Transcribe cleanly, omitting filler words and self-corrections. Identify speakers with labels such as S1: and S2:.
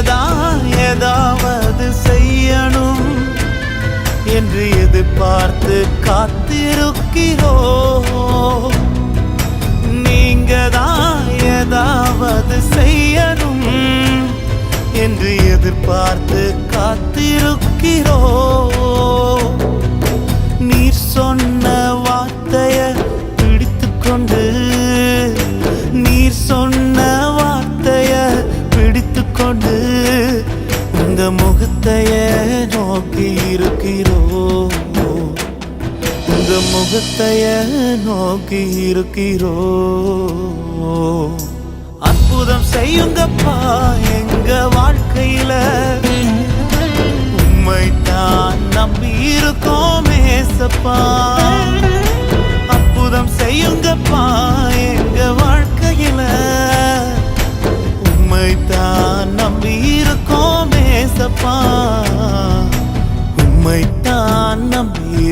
S1: தான் ஏதாவது செய்யணும் என்று எதிர்பார்த்து காத்திருக்கிறோம். நீங்க தான் ஏதாவது செய்யணும் என்று எதிர்பார்த்து காத்திருக்கிறோம். நீர் சொன்ன வார்த்தைய பிடித்துக்கொண்டு, நீர் சொன்ன வார்த்தைய பிடித்துக்கொண்டு உங்க முகத்தைய நோக்கி இருக்கிறோம். உங்க முகத்தைய நோக்கி இருக்கிறோம். அற்புதம் செய்யுங்கப்பா எங்க வாழ்க்கையில, உம்மைத்தான் நம்பி இருக்கோம் ஏசப்பா. அற்புதம் செய்யுங்கப்பா எங்க வாழ்க்கையில, உம்மைத்தான் நம்பி இருக்கோம் ஏசப்பா. உம்மைத்தான் நம்பி